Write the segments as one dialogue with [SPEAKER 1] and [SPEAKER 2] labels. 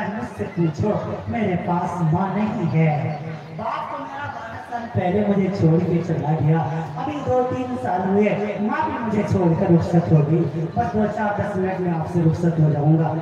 [SPEAKER 1] مجھ سے پوچھو میرے پاس ماں نہیں ہے. باپ تو میرا 12 سال پہلے مجھے چھوڑ کے چلا گیا. ابھی 2-3 سال ہوئے ماں بھی مجھے چھوڑ کر رخصت ہوگی. بس 2-4-10 منٹ میں آپ سے رخصت ہو جاؤں گا.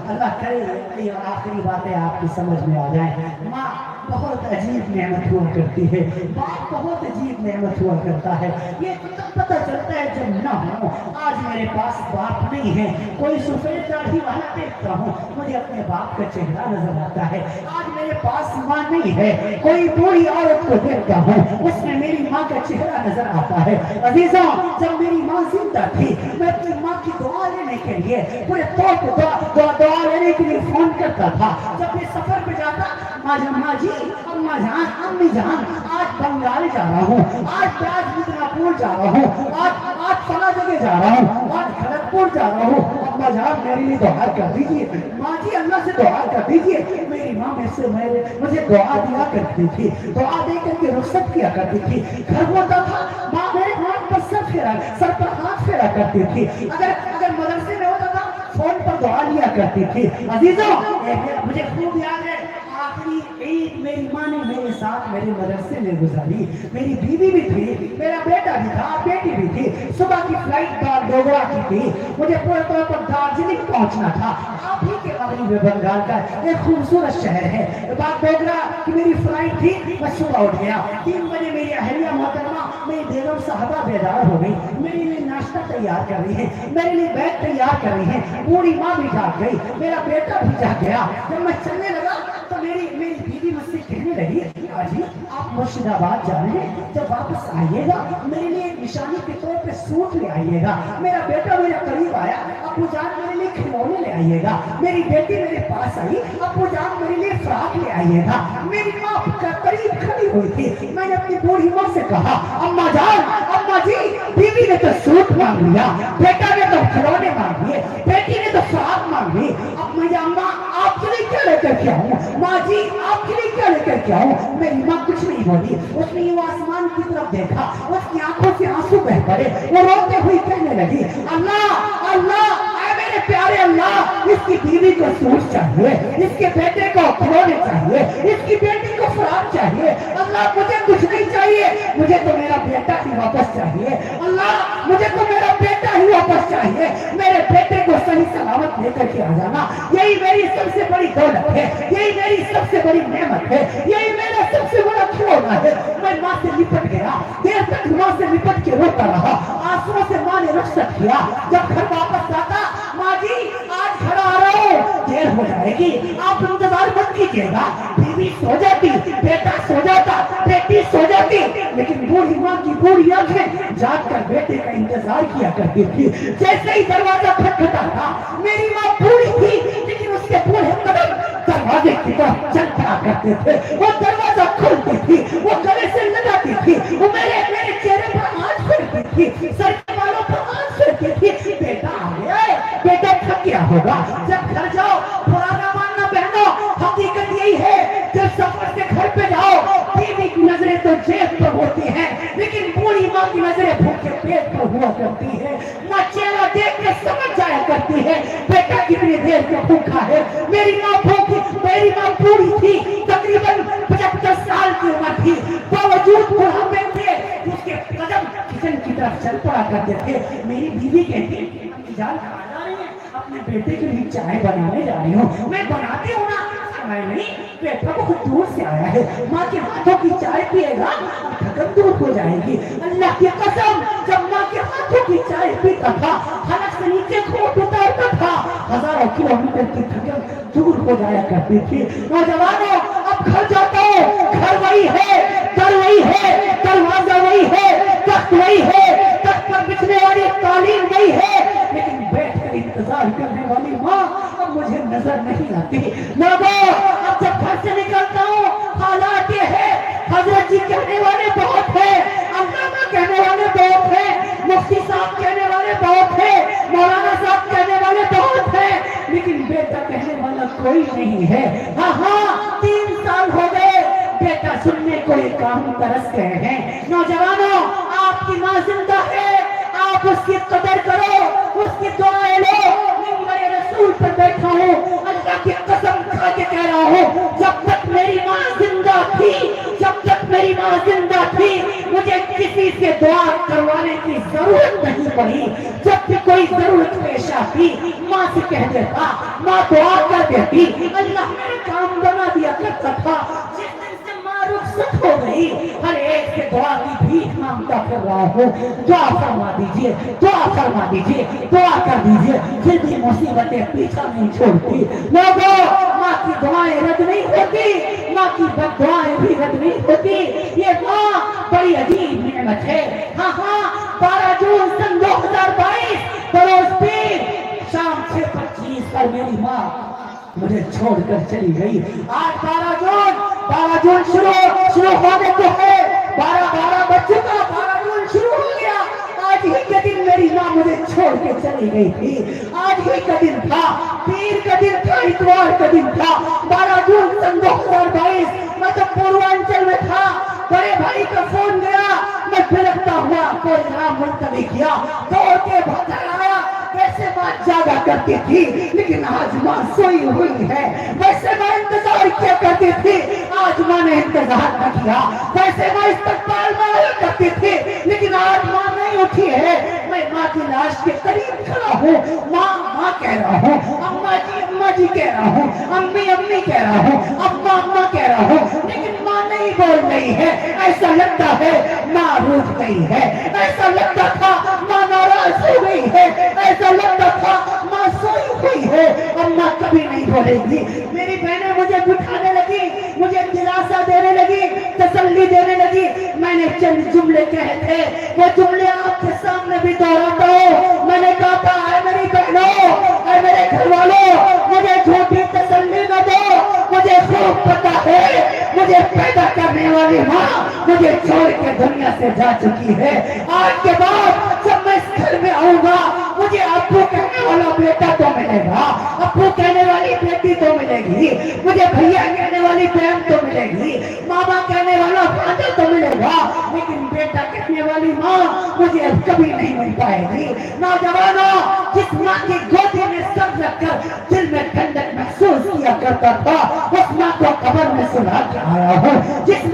[SPEAKER 1] اللہ کرے یہ آخری باتیں آپ کی سمجھ میں آ جائیں. ماں بہت عجیب نعمت ہوا کرتی ہے. باپ بہت عجیب نعمت ہوا کرتا ہے. یہ تب پتہ چلتا ہے جب نہ ہو. آج میرے پاس باپ نہیں ہے. کوئی سفید داڑھی والا دیکھتا ہوں مجھے اپنے باپ کا چہرہ نظر آتا ہے. آج میرے پاس ماں نہیں ہے. کوئی بوڑھی عورت کو دیکھتا ہوں اس میں میری ماں کا چہرہ نظر آتا ہے. عزیزوں جب میری ماں زندہ تھی میں اپنی ماں کی دعا لینے کے لیے پورے طور پہ دعا لینے کے لیے فون کرتا تھا. جب میں سفر پہ جاتا ماں جی اماں جان امی جان آج بنگال جا رہا ہوں, آج مدناپور جا رہا ہوں, آج فلاں جگہ جا رہا ہوں, آج کھڑگپور جا رہا ہوں, اماں جان میرے لیے دعا کر دیجیے. ماں جی اللہ سے دعا کر دیجیے. میری ماں مجھے دعا دیا کرتی تھی. دعا دے کر کے رخصت کیا کرتی تھی. گھر ہوتا تھا ماں میرے ہاتھ پر سر پر ہاتھ پھیرا کرتی تھی. اگر مدرسے میں ہوتا تھا فون پر دعا لیا کرتی تھی. عزیزوں مجھے خوب یاد ہے آخری عید میری ماں نے میرے ساتھ میرے مدرسے میں گزاری. میری بیوی بھی تھی, میرا بیٹا بھی تھا, بیٹی بھی تھی. صبح کی فلائٹ ڈوگرا کی تھی. مجھے پورے طور پر دارجلنگ پہنچنا تھا. آپ ہی کے مغرب بنگال کا ایک خوبصورت شہر ہے. ڈوگرا کی میری فلائٹ تھی. میں صبح اٹھ گیا 3 بجے. میری اہلیہ محترمہ میری بیگم صاحبہ بیدار ہو گئی. میرے لیے ناشتہ تیار کر رہی ہے, میرے لیے بیگ تیار کر رہی ہے. بوڑھی ماں بھی جاگ گئی, میرا بیٹا بھی جاگ گیا. جب میں چلنے لگا تو میری بیوی مجھ سے کہنے لگی جی آپ مرشد آباد جا رہے ہیں, جب واپس آئیے گا میرے لیے نشانی کے طور پہ سوٹ لے آئیے گا. میرا بیٹا میرے قریب آیا, ابو جان میرے لیے کھلونے لے آئیے گا. میری بیٹی میرے پاس آئی, ابو جان میرے لیے فراق لے آئیے گا. میری ماں قریب کھڑی ہوئی تھی. میں نے اپنی بوڑھی ماں سے کہا اماں جان اماں جی بیوی نے تو سوٹ مانگ لیا, بیٹا نے تو کھلونے مانگ لیے, بیٹی نے تو فراق مانگ لی. اب میں اماں آپ کے لیے کیا لے کر کے آؤں, ماں جی آپ کے لیے کیا لے کر کے آؤں. میری ماں کچھ نہیں بولی. اس نے وہ آسمان کی طرف دیکھا, اس کی آنکھوں سے آنسو بہ پڑے. وہ روتے ہوئی کہنے لگی اللہ اللہ اے میرے پیارے اللہ اس کی بیوی کو سوٹ چاہیے, اس کے بیٹے کو کھلونے چاہیے, اس کی بیٹی کو فراق چاہیے. اللہ مجھے کچھ نہیں چاہیے, مجھے تو میرا بیٹا ہی واپس چاہیے. اللہ مجھے تو میرا بیٹا ہی واپس چاہیے. میرے بیٹے کو صحیح سلامت لے کر کے آ جانا. یہی میری سب سے بڑی دولت ہے, یہی میری سب سے بڑی نعمت ہے, یہی میرا سب سے بڑا کھلونا ہے. میں ماں سے لپٹ گیا, دیر تک ماں سے لپٹ کے روتا رہا. آنسوؤں سے ماں نے رخصت کیا. جب گھر واپس آتا ماں جی آج گھر آ رہا ہوں, دیر ہو جائے گی, آپ انتظار مت کیجیے گا. بیوی سو جاتی, بیٹا سو جاتا, بیٹی سو جاتی, لیکن بوڑھی ماں کی بوڑھی آنکھیں جاگ کر بیٹے کا انتظار کیا کرتی تھی. جیسے ہی دروازہ کھٹکھٹا تھا, میری ماں بوڑھی تھی لیکن اس کے بوڑھے قدم دروازے کی طرف چل پڑا کرتے تھے. وہ دروازہ کھولتی تھی, وہ گلے سے لگاتی تھی, وہ میرے چہرے پر ہاتھ پھیرتی تھی, سر کے بالوں پر ہاتھ پھیرتی تھی. بیٹا آ گیا ہے, بیٹا تھک گیا ہوگا, جب گھر جاؤ پرانا ماننا بہنوں. حقیقت یہی ہے جب سفر سے گھر پہ جاؤ بیوی کی نظریں تو جیب پر ہوتی ہیں لیکن بوڑھی ماں کی نظریں بھوکے پیٹ پر ہوا کرتی ہے. ماں چہرہ دیکھ کے سمجھ جایا کرتی ہے بیٹا کتنی دیر سے بھوکا ہے. میری ماں بوڑھی تھی, تقریباً 75 سال کی عمر تھی, باوجود بڑھاپے تھے اس کے قدم کچن کی طرف چل پڑا کرتے تھے. میری بیوی کہتی جان کہاں جا رہی ہیں, اپنے بیٹے کے لیے چائے بنانے جا رہی ہوں. میں بناتی ہوں نا, نہیں بیٹا بہت دور سے آیا ہے, ماں کے ہاتھوں کی چائے پیے گا تھکن دور ہو جائے گی. اللہ کی قسم جب ماں کے ہاتھوں کی چائے پیتا تھا حلق سے نیچے کھوٹ اتارتا تھا, ہزاروں کلومیٹر کی تھکن دور ہو جایا کرتی تھی. نوجوانوں اب گھر جاتا ہوں, گھر وہی ہے, در وہی ہے, دروازہ وہی ہے, تخت وہی ہے, تخت پر بچھنے والی قالین وہی ہے, لیکن بیٹھ کر انتظار کرنے والی ماں اب مجھے نظر نہیں آتی. اب جب گھر سے نکلتا ہوں حالات یہ ہے, حضرت جی کہنے والے بہت ہیں, علامہ کہنے والے بہت ہیں, مفتی صاحب کہنے والے بہت ہیں, مولانا صاحب کہنے والے بہت ہیں, لیکن بیٹا کہنے والا کوئی نہیں ہے. ہاں 3 سال ہو گئے بیٹا سننے کو یہ کام ترس گئے ہیں. نوجوانوں آپ کی ماں زندہ ہے, آپ اس کی قدر کرو, اس کی دعائیں لو. میں رسول پر بیٹھا ہوں, اللہ کی قسم کھا ہوں جب تک میری ماں زندہ تھی، جب تک میری ماں زندہ تھی مجھے کسی سے دعا کروانے کی ضرورت نہیں پڑی. جب بھی کوئی ضرورت پیش آتی ماں سے کہہ دیتا، ماں دعا کر دیتی، اللہ میرے کام بنا دیا کرتا تھا. جس دن سے ماں رخصت ہو گئی ہر ایک سے دعا کی بھیک مانگتا پھر رہا ہوں. دعا فرما دیجئے، دعا فرما دیجئے، دعا کر دیجئے، پھر بھی مصیبتیں پیچھا نہیں چھوڑتی. لوگوں ماں کی دعائیں رد نہیں ہوتی، ماں کی بد دعائیں بھی رد نہیں ہوتی. یہ ماں بڑی عجیب نعمت ہے. ہاں ہاں 12 جون سن 2022 بروز پیر شام 6:25 پر میری ماں مجھے چھوڑ کر چلی گئی. آج 12 جون شروع ہونے کو ہے. 12 بج چکا، 12 جون شروع ہو گیا. آج ہی کے دن میری ماں مجھے چھوڑ کے چلی گئی تھی. آج ہی کا دن تھا، پیر کا دن تھا، اتوار کا دن تھا. 12 جون سن 2022 میں تو پوروانچل میں تھا. بڑے بھائی کا فون گیا، میں پھرکتا ہوا کوئی نام ملتوی کیا، دوڑ کے بھاگا آیا. ویسے ماں جاگا کرتی تھی لیکن آج ماں سوئی ہوئی ہے. ویسے ماں انتظار کیا کرتی تھی، آج ماں نے انتظار نہ کیا. ویسے ماں استقبال میں آیا کرتی تھی لیکن آج ماں نہیں اٹھی ہے. میں ماں کی لاش کے قریب کھڑا ہوں، ماں ماں کہہ رہا ہوں، اماں جی کہہ رہا ہوں، امی کہہ رہا ہوں، اماں کہہ رہا ہوں، لیکن ماں نہیں بول رہی ہے. ایسا لگتا ہے ماں روٹھ گئی ہے، ایسا لگتا تھا ماں ناراض ہو گئی ہے، ایسا لگتا تھا ماں سوئی ہوئی ہے. اماں کبھی نہیں بولے گی. میری بہنیں مجھے بٹھانے لگی، مجھے دلاسا دینے لگی، تسلی دینے لگی. میں نے چند جملے کہے تھے، وہ جملے آپ کے سامنے بھی دہراتا ہوں. میں نے کہا تھا اے میری بہنوں، اے میرے گھر والوں، مجھے جھوٹی تسلی نہ دو. مجھے خوب پتا ہے مجھے پیدا کرنے والی ماں مجھے چھوڑ کے دنیا سے جا چکی ہے. آج کے بعد جب میں اس گھر میں آؤں گا مجھے ابو کہنے والا بیٹا تو ملے گا، ابو کہنے والی بیٹی تو ملے گی، مجھے بھیا کہنے والی بہن تو ملے گی، ماما کہنے والا فادر تو ملے گا، لیکن بیٹا کہنے والی ماں مجھے اب کبھی نہیں مل پائے گی. نوجوانوں، جس ماں کی گودی میں سر رکھ کر دل میں ٹھنڈک محسوس کیا کرتا تھا اس ماں کو قبر میں سلا کے آیا ہوں. جس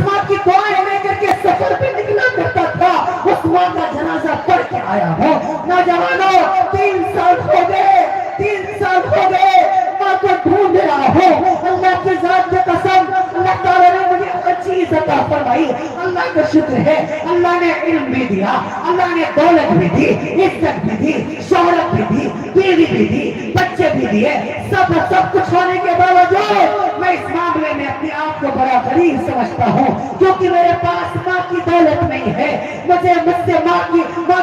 [SPEAKER 1] ماں کی دعائیں لے کر کے سفر پہ نکلا کرتا تھا اس ماں کا جنازہ پڑھ کے آیا ہوں. نوجوانوں 3 سال ہو گئے ماں کو ڈھونڈ رہا ہوں. اللہ کی ذات کی قسم اللہ تعالیٰ نے مجھے ہر چیز عطا فرمائی. اللہ کا شکر ہے، اللہ نے علم بھی دیا، اللہ نے دولت بھی دی، عزت بھی دی، شہرت بھی دی، بیوی بھی دی، بچے بھی دیے. سب کچھ ہونے کے باوجود میں اس معاملے میں اپنے آپ کو بڑا غریب سمجھتا ہوں کیونکہ میرے پاس ماں کی دولت نہیں ہے. مجھ سے ماں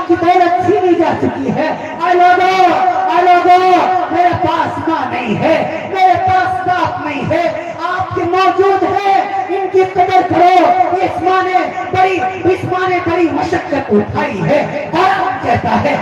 [SPEAKER 1] کی دولت چھینی جا چکی ہے. اے لوگوں میرے پاس ماں نہیں ہے، میرے پاس باپ نہیں ہے. آپ کے موجود ہے، ان کی قدر کرو. اس ماں نے بڑی مشقت اٹھائی ہے. قرآن کہتا ہے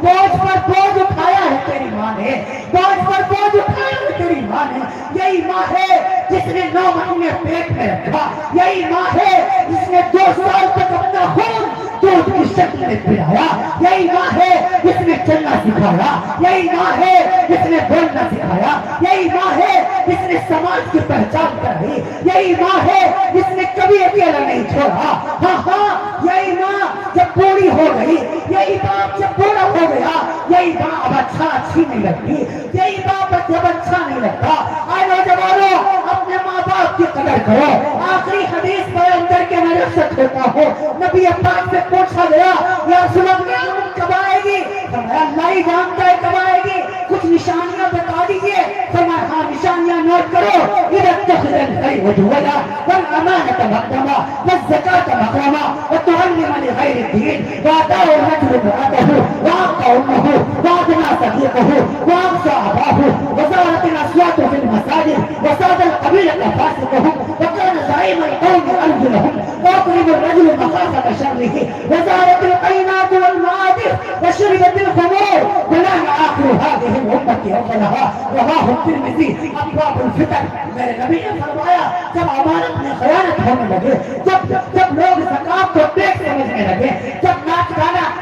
[SPEAKER 1] بوجھ پر بوجھ اٹھایا ہے تیری ماں نے، بوجھ پر بوجھ اٹھایا ہے تیری ماں نے. یہی ماں ہے جس نے 9 مہینے پیٹ میں رکھا. یہی ماں ہے جس نے 2 سال تک اپنا خون دودھ کی شکل میں پلایا. یہی ماں ہے جس نے چلنا سکھایا. یہی ماں ہے جس نے بولنا سکھایا. یہی ماں ہے جس نے سماج کی پہچان کرائی. یہی ماں ہے جس نے کبھی اکیلا نہیں چھوڑا. ہاں یہی ماں جب بوڑھی ہو گئی، یہی باپ جب بوڑھا ہو گیا، یہی ماں اب اچھی نہیں لگتی، یہی باپ جب اچھا نہیں لگتا. آئے نوجوانوں اپنے ماں باپ کی قدر کرو. آخری حدیث بیان کر کے میں رخصت ہوتا ہوں. نبی پاک سے پوچھا گیا یا رسول اللہ کب آئے گی؟ فرمایا اللہ ہی جانتا ہے کب آئے گی. کچھ نشانیاں بتا دیجئے. فرمایا ہاں نشانیاں نوٹ کرو. اذا اتخذ الخير وجودا والامانه مقدما والزكاه مقاما وتعلم لغير الدين واتاه الرجل امراته واعطى امه واغنى صديقه واقصى اباه وزارت الاصوات في المساجد وساد القبيله فاسقهم وكان زعيم القوم ارجلهم واضرب الرجل مخافه شره وزارت القينات والمعادف وشربت الخمور ونام اخر هذه الامه اوصلها رواه الترمذي. ابواب الفتن. میرے نبی نے فرمایا جب امانت میں خیانت ہونے لگے، جب لوگ زکات کو ٹیکس سمجھنے لگے، جب ناچ گانا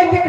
[SPEAKER 1] 1-1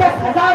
[SPEAKER 1] 10,000